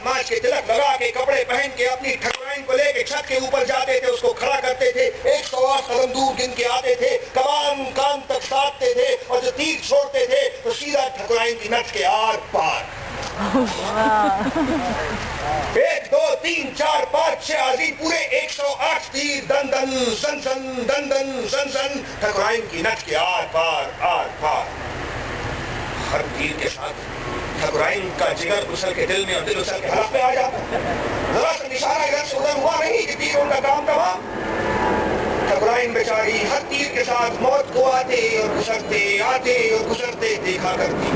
माच के तिलक लगा के कपड़े पहन के अपनी ठकुराइन को लेके छत के ऊपर जाते थे, उसको खड़ा करते थे, 108 कदम दूर गिन के आते थे, कमान कान तक साधते थे और जो तीर छोड़ते थे तो सीधा ठकुराइन की नस के आर पार। 1 2 3 4 5 6 आदि पूरे 108 तीर दन दन सन सन दन दन सन सन ठकुराइन की नस के आर पार। हर तीर के साथ ठकुराइन का जिगर उछल के दिल में और दिल उछल के हलक में आ जाता। जरा सा निशाना इधर से उधर हुआ नहीं कि तीर उनका काम तमाम। ठकुराइन बेचारी हर तीर के साथ मौत को आते और गुजरते देखा करती।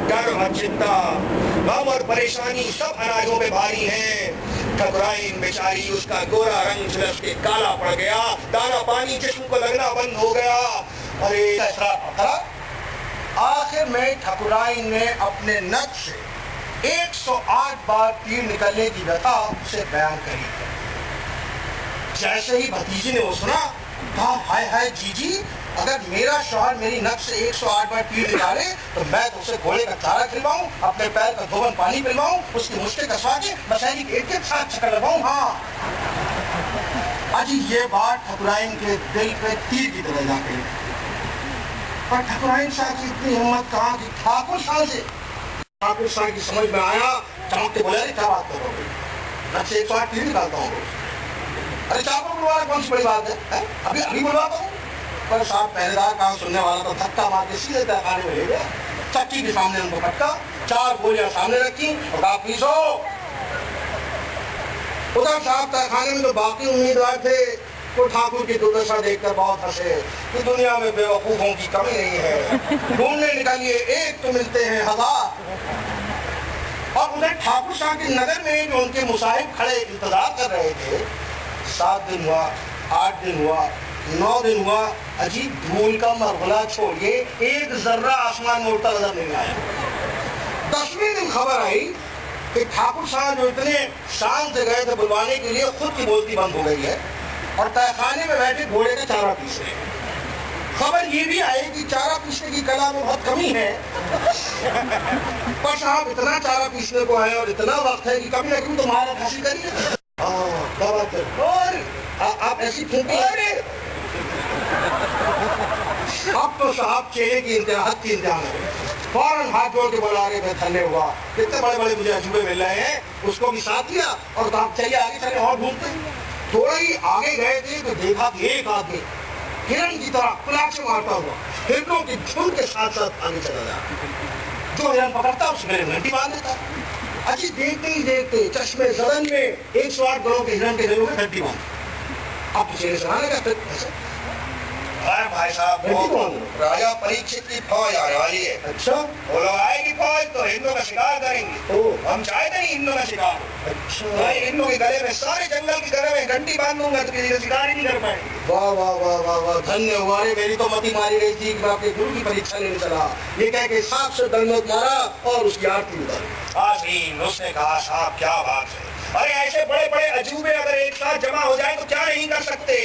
डर और चिंता, गम और परेशानी सब अनाजों में भारी हैं। ठकुराइन बेचारी, उसका गोरा रंग झुलस के काला पड़ गया, दाना पानी जिस्म को लगना बंद हो गया। अरे ऐसा आखिर में ठकुराइन ने अपने नक से 108 बार तीर निकलने की व्यथा उसे बयान करी। जैसे ही भतीजी ने वो सुना, कहा हाय हाय जीजी, अगर मेरा शौहर मेरी नक से 108 बार तीर निकाले तो मैं तो उसे घोड़े का चारा खिलवाऊं, अपने पैर का धोबन पानी पिलवाऊं, उसकी मुश्किल कसवा के मशहरी गेट के साथ चक्कर लगाऊं। हाँ, अजी ये बात ठकुराइन के दिल पे तीर की तरह जा गई। पर ठकुराइन शाह की इतनी हिम्मत कहाँ की? ठाकुर शाह की समझ में आया, चमकते बोले, क्या बात करोगे, नक से 108 तीर निकालता हूँ। अरे चापा बुलवाना कौन सी बड़ी बात है? अभी बुलवाता हूँ। पर साहब पहरेदार काम सुनने वाला तो धक्का मार के सीधे तहखाने में ले गया। चक्की के सामने उनको पटका, 4 गोलियां सामने रखी और कहा पीसो। उधर साहब तहखाने में जो बाकी उम्मीदवार थे वो ठाकुर की दुर्दशा देखकर बहुत हंसे कि दुनिया में बेवकूफों की कमी नहीं है, ढूंढने निकालिए एक तो मिलते हैं 1000। और उधर ठाकुर शाह के नगर में जो उनके मुसाहिब खड़े इंतजार कर रहे थे, 7 दिन हुआ, 8 दिन हुआ, 9 दिन हुआ, अजीब धूल का मरगला छोड़िए एक जर्रा आसमान में उड़ता नजर नहीं आया। 10वें दिन खबर आई कि ठाकुर साहब जो इतने शान से गए थे बुलवाने के लिए, खुद की बोलती बंद हो गई है और तहखाने में बैठे घोड़े का चारा पीस रहे हैं। खबर ये भी आई कि चारा पीसने की कला में बहुत कमी है। पर साहब इतना चारा पीसने को आए और इतना वक्त है कि कभी ना कभी तुम्हारा हंसी करिए। और आप ऐसी फूंकी, अब तो साहब चेहरे की हद की इंतजाम है। फौरन हाथ जोड़ के बोला, अरे मैं धन्य हुआ, कितने बड़े बड़े मुझे अजूबे मिल रहे हैं। उसको भी साथ लिया और कहा चलिए आगे चले और ढूंढते। थोड़ा ही आगे गए थे तो देखा कि एक आदमी हिरण की तरह कुलाक से मारता हुआ हिरणों की झुंड के साथ साथ आगे चला जाता। जो हिरण पकड़ता उसे मेरे घंटी बांध देता। अच्छी देखते ही देखते चश्मे जदन में 108 गणों के हिरण के गलों में घंटी बांध। आप चेहरे सुनाने का अरे भाई साहब, राजा परीक्षित की फौज आने वाली है। अच्छा, वो लोग आएगी फौज तो हिंदुओं का शिकार करेंगे। हम चाहते नहीं हिंदुओं का शिकार। अच्छा, हिंदुओं के गले में, सारे जंगल के गले में घंटी बांध दूंगा तो किसी का शिकार ही नहीं कर पाएंगे। वाह वाह वाह वाह वाह, धन्य हुआ रे। मेरी तो मती मारी रही थी कि मैं अपने गुरु की परीक्षा लेने चला, ये कह के सांप से दंडवत मारा और उसकी आरती उतारी। आमीन। उसने कहा साहब क्या बात है, अरे ऐसे बड़े बड़े अजूबे अगर एक साथ जमा हो जाए तो क्या नहीं कर सकते,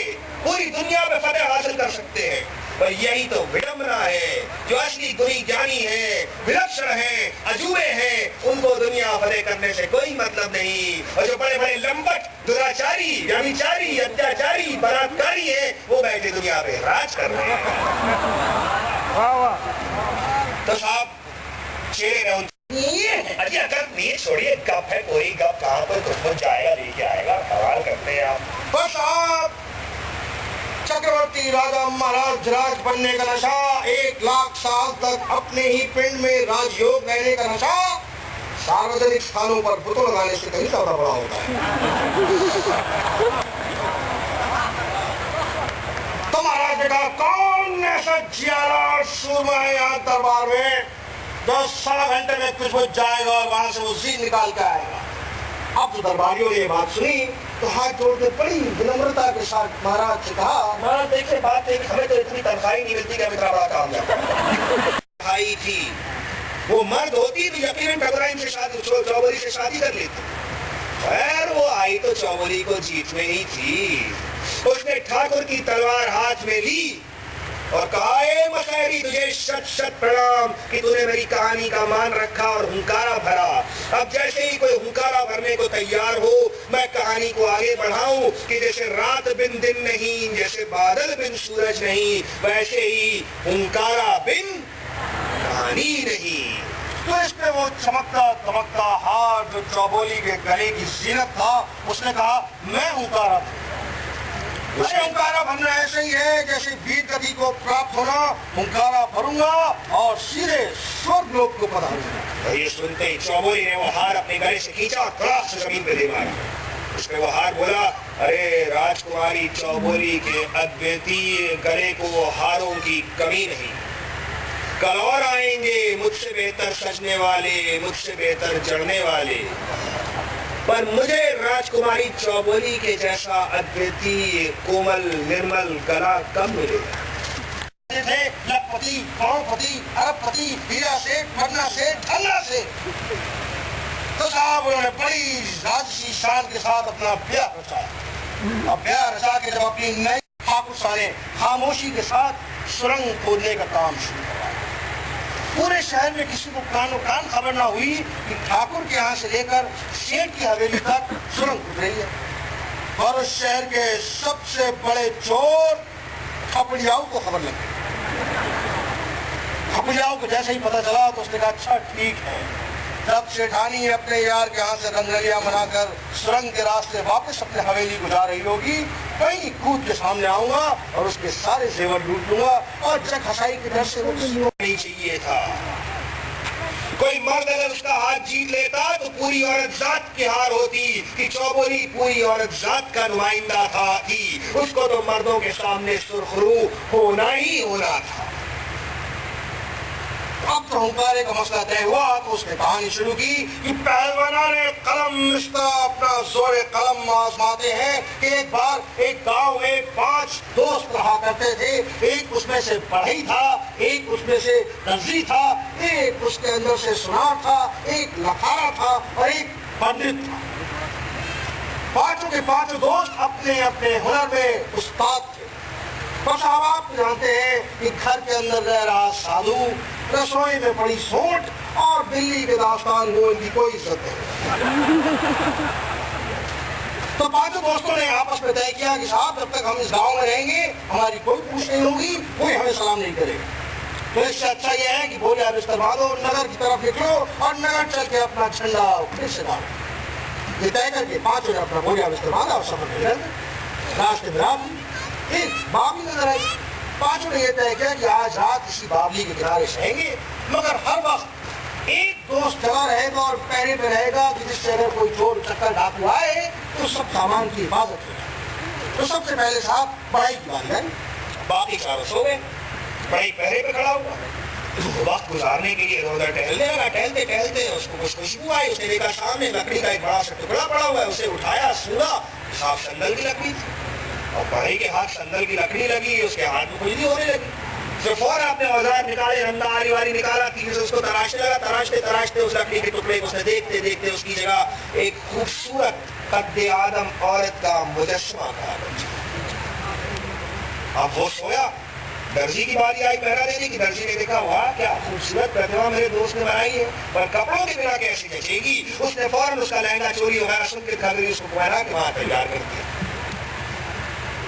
पूरी दुनिया में फतेह हासिल कर सकते हैं। पर यही तो विडंबना है, जो असली गुणी ज्ञानी है, विलक्षण है, अजूबे हैं, उनको दुनिया फतेह करने से कोई मतलब नहीं। और जो बड़े बड़े लंबट, दुराचारी, व्यभिचारी, अत्याचारी, बलात्कारी है, वो बैठे दुनिया पे राज कर रहे हैं। तो साहब चेहरे अरे अगर नहीं छोड़िए, गप है कोई गप, कहाँ पर तुमको जाएगा लेके आएगा, सवाल करते हैं आप। बस आप चक्रवर्ती राजा महाराज राज बनने का नशा, 1 लाख साल तक अपने ही पिंड में राजयोग रहने का नशा, सार्वजनिक स्थानों पर बुतों लगाने से कहीं ज्यादा बड़ा होता है। तो महाराज ने कहा कौन ऐसा जियाला सूरमा है यहाँ दरबार में, 10-15 घंटे में कुछ बुझ जाएगा और वहां से वो जीत निकाल के आएगा। अब तो दरबारियों ने ये बात सुनी तो हाथ जोड़कर बड़ी विनम्रता के साथ महाराज से कहा, महाराज देखिए बात है कि हमें तो इतनी तनख्वाही नहीं मिलती कि हम इतना बड़ा काम आई थी। वो मर्द होती तो यकीनन ठकुराइन से शादी, चौबोली से शादी कर लेती। खैर वो आई तो चौबोली को जीतने ही थी। उसने ठाकुर की तलवार हाथ में ली और कहा, मशहरी तुझे शत शत प्रणाम कि तूने मेरी कहानी का मान रखा और हुंकारा भरा। अब जैसे ही कोई हुंकारा भरने को तैयार हो, मैं कहानी को आगे बढ़ाऊं कि जैसे रात बिन दिन नहीं, जैसे बादल बिन सूरज नहीं, वैसे ही हुंकारा बिन कहानी नहीं। तो इसमें वो चमकता दमकता हार जो चौबोली के गले की जीनत था, उसने कहा मैं हुंकारा हुंकारा भरना ऐसे ही है जैसे वीर गति को प्राप्त होना। हुंकारा भरूंगा और सीधे स्वर्ग लोक को पधारूंगा। ये सुनते ही चौबोली ने वो हार अपने गले से खींचा और तड़ाक से जमीन पे दे मारा। उसने वो हार बोला, अरे राजकुमारी चौबोली के अद्वितीय गले को वो हारों की कमी नहीं। कल और आएंगे मुझसे बेहतर सजने वाले, मुझसे बेहतर जड़ने वाले, पर मुझे राजकुमारी चौबोली के जैसा अद्वितीय कोमल निर्मल गला कब मिलेगा। लखपति, करोड़पति, अरबपति, हीरा सेठ, मन्ना सेठ, धन्ना सेठ, तो साहब उन्होंने बड़ी राजसी शान के साथ अपना ब्याह रचाया। अब ब्याह रचा के जब अपनी नई ठाकुर साने खामोशी के साथ सुरंग खोदने का काम शुरू किया। पूरे शहर में किसी को कानो कान खबर ना हुई कि ठाकुर के यहाँ से लेकर सेठ की हवेली तक सुरंग खुद रही है। और उस शहर के सबसे बड़े चोर खपड़ियाऊ को खबर लग गई। खपड़ियाऊ को जैसे ही पता चला तो उसने कहा अच्छा ठीक है, जब सेठानी अपने यार के यहाँ से रंगलिया मनाकर सुरंग के रास्ते वापस अपने हवेली को जा रही होगी, कहीं कूद के सामने आऊंगा और उसके सारे जेवर लूट लूंगा और जग हसाई के डर से वो नहीं चाहिए था। कोई मर्द अगर उसका हाथ जीत लेता तो पूरी औरत जात की हार होती कि चौबोली पूरी औरत जात का नुमाइंदा थी। उसको तो मर्दों के सामने सुरखरू होना ही होना था। अब तो हुंकारे का मसला तय हुआ तो उसने कहानी शुरू की कि पहलवाना ने कलम रिश्ता अपना जोरे कलम आजमाते हैं कि एक बार एक गांव में 5 दोस्त रहा करते थे। एक उसमें से बढ़ई था, एक उसमें से दर्जी था, एक उसके अंदर से सुनार था, एक लखारा था और एक पंडित था। पांचों के पांचों दोस्त अपने अपने हुनर में उस्ताद थे। तो साहब आप जानते हैं कि घर के अंदर रह रहा साधु, रसोई में पड़ी सोंठ और बिल्ली के दास्तान गो, इनकी कोई इज्जत नहीं। तो पांचों दोस्तों ने आपस में तय किया कि साहब जब तक हम इस गांव में रहेंगे हमारी कोई पूछ नहीं होगी, कोई हमें सलाम नहीं करेगा। तो इससे अच्छा यह है कि बोलिया बिस्तर बांधो, नगर की तरफ निकलो और नगर चल के अपना झंडा फिर से डालो। ये तय करके पांचों ने अपना बोलिया बिस्तर बांधा और सफर में रास्ते में रात एक बावली नजर आई। पांचों ने यह तय किया कि आज रात इसी बावली के किनारे रहेंगे, मगर हर वक्त एक दोस्त जगह रहेगा और पहरे पे रहेगा कि जिससे अगर कोई चोर चक्कर डाकू आए तो सब सामान की हिफाजत हो। तो सबसे पहले साहब बढ़ई की बारी आई। बाकी चारों सो गए, बढ़ई पहरे पे खड़ा हुआ। तो वक्त गुजारने के लिए उधर टहलने लगा। टहलते टहलते उसको कुछ खुशबू आई। उसने देखा सामने लकड़ी का एक बड़ा सा टुकड़ा पड़ा हुआ है। उसे उठाया, सूंघा, साफ संदल की लकड़ी थी और बढ़ई के हाथ संदल की लकड़ी लगी, उसके हाथ में खुजली होने लगी। फिर फौरन आपने औजार निकाले, रंदा आरी वाली निकाला, तीर से उसको तराशने लगा। तराशते तराशते उस लकड़ी के टुकड़े को उसने देखते देखते उसकी जगह एक खूबसूरत कद्दे आदम औरत का मुजस्समा था। अब वो सोया। दर्जी की बारी आई पहरा देने की। दर्जी ने देखा वाह क्या खूबसूरत प्रतिमा मेरे दोस्त ने बनाई है, पर कपड़ों के बिना कैसे जचेगी। उसने फौरन उसका लहंगा चोरी वगैरह सुन के खरीदी उसको पहना के वहां तैयार कर दिया।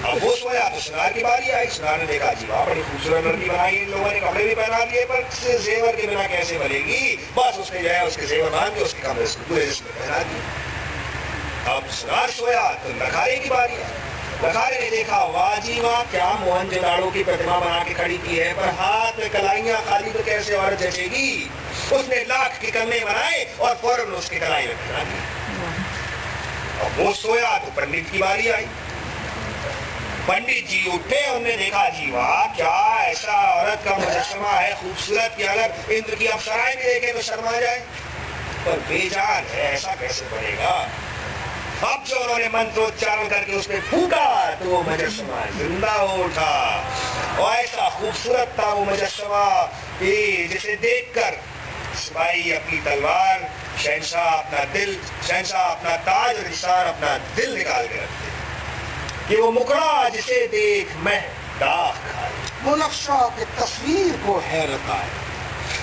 अब वो सोया तो सुनार की बारी आई। सुनार ने देखा जी वाह बड़ी खूबसूरत लड़की बनाई, इन लोगों ने कपड़े भी पहना दिए, पर जेवर के बिना कैसे बनेगी। बस उसने जो है उसके जेवर बांध के उसके कमरे से पूरे जिस्म में पहना दिए। अब सुनार सोया तो लखारे की बारी आई। लखारे ने देखा वाह जी वाह क्या मोहनजोदाड़ो की प्रतिमा बना के खड़ी की है, पर हाथ में कलाइयां खाली तो कैसे और जचेगी। उसने लाख के कन्ने बनाए और फौरन उसके कलाई में पहना दिए। अब वो सोया तो पंडित की बारी आई। पंडित जी उठे, उन्होंने देखा जी वाह क्या ऐसा औरत का मुजस्समा है खूबसूरत कि अगर इंद्र की अप्सराएं भी देखे तो शर्मा जाए, पर बेजान है, ऐसा कैसे बनेगा। अब जो उन्होंने मंत्रोच्चारण करके उसने फूका तो वो मुजस्समा जिंदा हो उठा और ऐसा खूबसूरत था वो मुजस्समा कि जिसे देखकर सिपाही अपनी तलवार, शहंशाह अपना दिल, शहंशाह अपना ताज और निशान अपना दिल निकाल के रखते कि वो मुकड़ा जिसे देख मैं दाग खाए। वो नक्शा की तस्वीर को हैरत आए।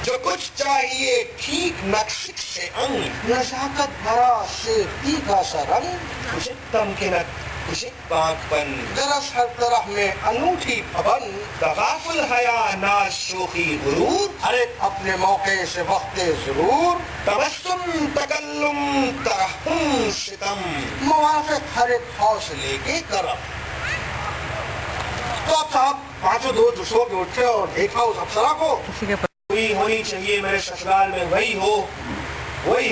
जो कुछ चाहिए ठीक नक्श से अंग, नजाकत भरा से तीखा सा रंग, उसे तमकिनत उसे पाकपन, दरस हर तरह में अनूठी पवन, तगाफुल हया नाज शोखी गुरूर, अरे अपने मौके से वक्ते जरूर, तबस्सुम तकल्लुम तरहम सितम, मुवाफिक हर एक हौसले के करम। तो अब साहब पांचों दोस्त सो के उठे और देखा उस अप्सरा को, वही होनी चाहिए मेरे ससुराल में, वही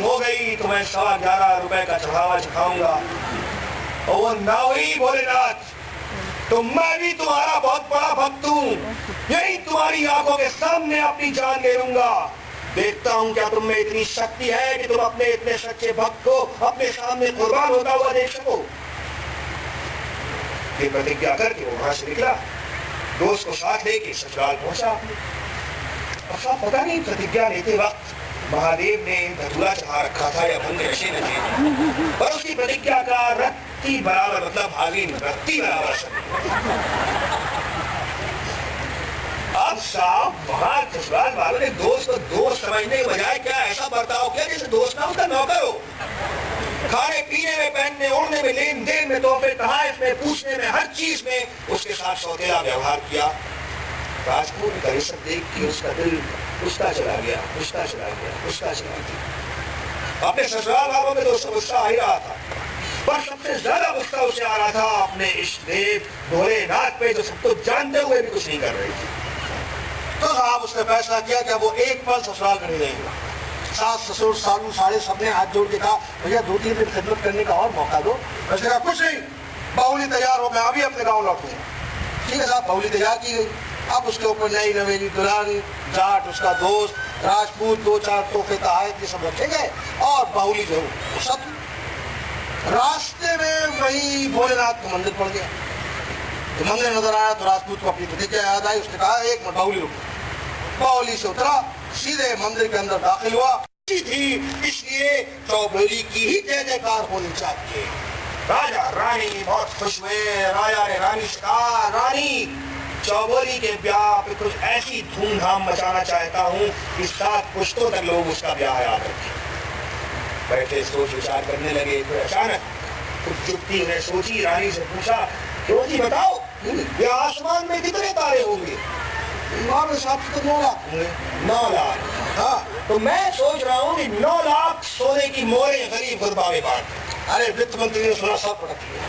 हो गई तो मैं 11.5 रुपए का चढ़ावा चढ़ाऊंगा। और वो ना हुई भोलेनाथ तो मैं भी तुम्हारा बहुत बड़ा भक्त हूँ, यही तुम्हारी आंखों के सामने अपनी जान ले लूंगा। देखता हूँ क्या तुम में इतनी शक्ति है कि तुम अपने इतने सच्चे भक्त को अपने सामने कुर्बान होता हुआ देख सको। ये प्रतिज्ञा करके वो वहां से निकला, दोस्त को साथ लेके ससुराल पहुंचा। अब पता नहीं प्रतिज्ञा लेते वक्त महादेव ने धतूरा चढ़ा रखा था या भंग नशे में थे, पर उसकी प्रतिज्ञा का रत्ती बराबर मतलब भागिन रत्ती बराबर अब साहब वहां ससुराल वालों ने दोस्त को दोस्त समझने के बजाय क्या ऐसा बर्ताव किया जैसे दोस्त ना उसका नौकर हो। खाने पीने में, पहनने ओढ़ने में, लेन देन में, तोहफे तहफ़ में, पूछने में, हर चीज में उसके साथ सौतेला व्यवहार किया। राजपूत का ये सब देख के उसका दिल उछता चला गया। अपने ससुराल वालों में तो गुस्सा आ ही रहा था, पर सबसे ज्यादा गुस्सा उसे आ रहा था अपने इष्ट देव भोलेनाथ पे, जो सब कुछ जानते हुए भी कुछ नहीं कर रही थी। तो साहब उसने फैसला किया कि वो एक पल ससुराल में नहीं रहेगा। सास ससुर सालू सारे सबने हाथ जोड़ के कहा, भैया 2-3 दिन खिदमत करने का और मौका दो। उसने कहा कुछ नहीं, बाहुली तैयार हो, मैं अभी अपने गाँव लौटूंगा। ठीक है साहब, बाहुली तैयार की गई। अब उसके ऊपर नई नवेली दुल्हन, जाट उसका दोस्त, राजपूत, 2-4 तोहफे तहफ़ ये सब रखे गए और बाहुली जो सब। रास्ते में वही भोलेनाथ का मंदिर पड़ गया। तो मंदिर नजर आया तो राजपूत को अपनी प्रतिज्ञा याद आई। उसने कहा एक मिनट बाहुली रुको। बाहुली से उतरा, सीधे मंदिर के अंदर दाखिल हुआ। थी इसलिए चौबोली की ही जय जयकार होनी चाहिए। राजा रानी बहुत खुश हुए। राजा ने रानी से कहा, रानी चौबोली के ब्याह पे कुछ ऐसी धूमधाम मचाना चाहता हूँ कि 7 पुश्तों तक लोग उसका ब्याह याद रखें। बैठे सोच विचार करने लगे तो अचानक कुछ युक्ति ने सोची, रानी से पूछा, क्यों जी बताओ, ये आसमान में कितने तारे होंगे? हिसाब से तो 9 लाख होंगे। 9 लाख, हाँ। तो मैं सोच रहा हूँ कि 9 लाख सोने की मोहरें गरीब गुरबा में बांट। अरे वित्त मंत्री ने सुना सब पटक लिया।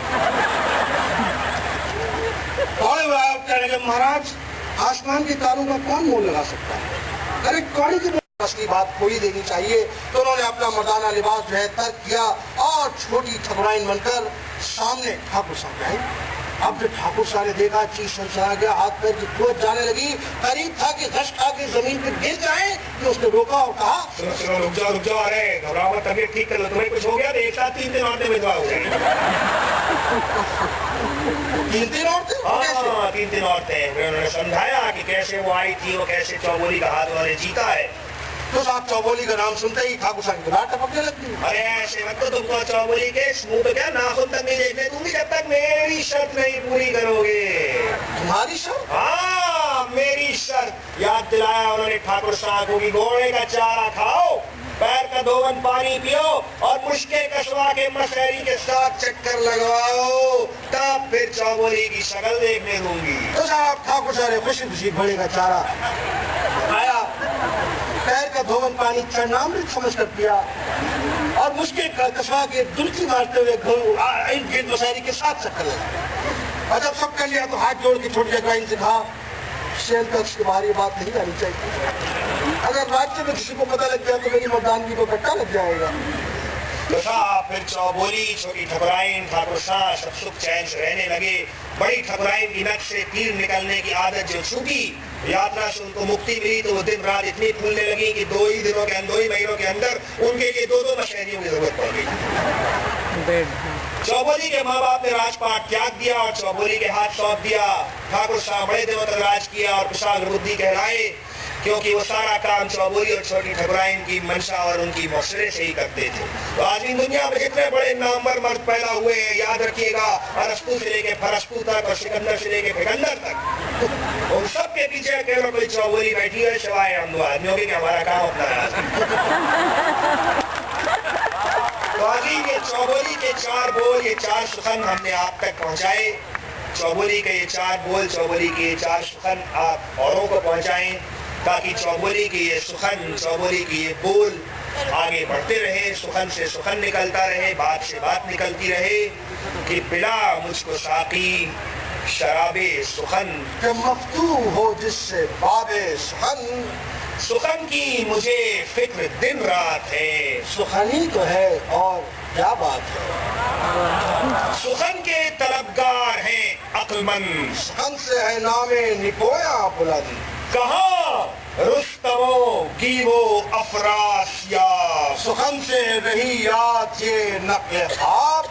महाराज आसमान के तारों का कौन मोल लगा सकता है? अरे कौड़ी की असली बात कोई देनी चाहिए। तो उन्होंने अपना मर्दाना लिबास जो है तर्क किया और छोटी ठकुराइन बनकर सामने ठाकुर साहब आई। अब जो ठाकुर साहब ने देखा चीज सनसना गया, हाथ पैर की क्रोध जाने लगी, करीब था कि घस खा के जमीन पर गिर जाए तो उसने रोका और कहा, रुक जाओ, अरे घबराओ मत, तबीयत ठीक कर लो, तुम्हें कुछ हो गया तो एक साथ 3 दिन औरतें विधवा हो जाएंगी। 3 दिन औरतें? हाँ, 3 दिन औरतें। उन्होंने समझाया कि कैसे वो आई थी, वो कैसे चौबोली का हाथ उन्होंने जीता है। तो साहब चौबोली का नाम सुनते ही ठाकुर साहब की बात टपकने लगती। अरे ऐसे मत तो तुमको चौबोली के मुंह पे क्या नाखून तक नहीं देखने दूंगी जब तक मेरी शर्त नहीं पूरी करोगे। तुम्हारी शर्त? हाँ, मेरी शर्त। याद दिलाया उन्होंने ठाकुर साहब को कि घोड़े का चारा खाओ, पैर का 2 बंद पानी पियो और मुश्के कसवा के मशहरी के साथ चक्कर लगवाओ, तब फिर चौबोली की शक्ल देखने दूंगी। तो साहब ठाकुर साहब खुशी खुशी घोड़े का चारा आया, पैर का 2 बंद पानी चढ़ना अमृत समझ कर पिया और मुश्किल कसवा के दुलकी मारते हुए मशहरी के साथ चक्कर लगा। और जब सब कर लिया तो हाथ जोड़ के छोटी जगह से कहा, शेर कक्ष की बाहरी बात नहीं जानी चाहिए। अगर राज्य में किसी को पता लग गया तो मेरी मर्दानगी को कट्टा लग जाएगा। तो साहब फिर चौबोली, छोटी ठकुराइन, ठाकुर साहब सब सुख चैन से रहने लगे। बड़ी ठकुराइन की नक से तीर निकलने की आदत जो छूटी, यात्रा से उनको मुक्ति मिली, तो वो दिन रात इतनी फूलने लगी कि 2 ही महीनों के अंदर उनके लिए 2 मशहरियों की जरूरत पड़ गई। चौबोली के माँ बाप ने राजपाट त्याग दिया और चौबोली के हाथ सौंप दिया। ठाकुर साहब बड़े दिनों तक राज किया और कुशाल बुद्धि कहलाए। क्योंकि वो सारा काम चौबोली और छोटी ठकुराइन की मंशा और उनकी मौसरे से ही करते थे। तो आज इन दुनिया में जितने बड़े नामवर मर्द पैदा हुए हैं, याद रखिएगा, अरस्तु से लेके फरस्तु तक और सिकंदर से लेके फिकंदर तक, उन सब के पीछे केवल कोई चौबोली बैठी है, सिवाय हम दो आदमियों के, हमारा काम अपना रहा। तो आज ये चौबोली के 4 बोल, ये 4 सुखन हमने आप तक पहुंचाए। चौबोली के ये 4 बोल, चौबोली के ये 4 सुखन आप औरों को पहुंचाएं, ताकि चौबोली की ये सुखन, चौबोली की ये बोल आगे बढ़ते रहे, सुखन से सुखन निकलता रहे, बात से बात निकलती रहे, कि पिला मुझको साकी शराबे सुखन, कि मफ्तू हो जिससे बाबे सुखन, सुखन की मुझे फिक्र दिन रात है। सुखनी तो है और क्या बात है। सुखन के तलबगार हैं अक्लमंद, सुखन से है नामे निकोया बुलंद, कहाँ रुस्तमों की वो अफरासिया, सुखन से रही याद ये नक़्ल ख्वाब,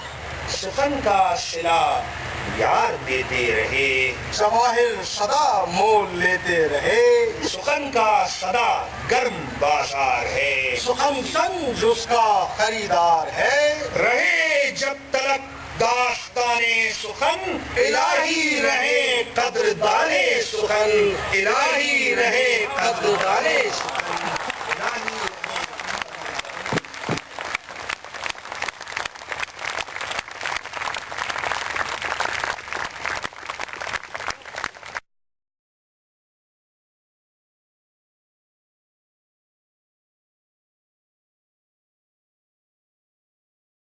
सुखन का सिला यार देते रहे, जवाहिर सदा मोल लेते रहे, सुखन का सदा गर्म बाजार है, सुखन संग उसका खरीदार है, रहे जब तलक दास्ताने सुखन, इलाही रहे कद्रदाने सुखन, इलाही रहे कद्रदाने सुखन।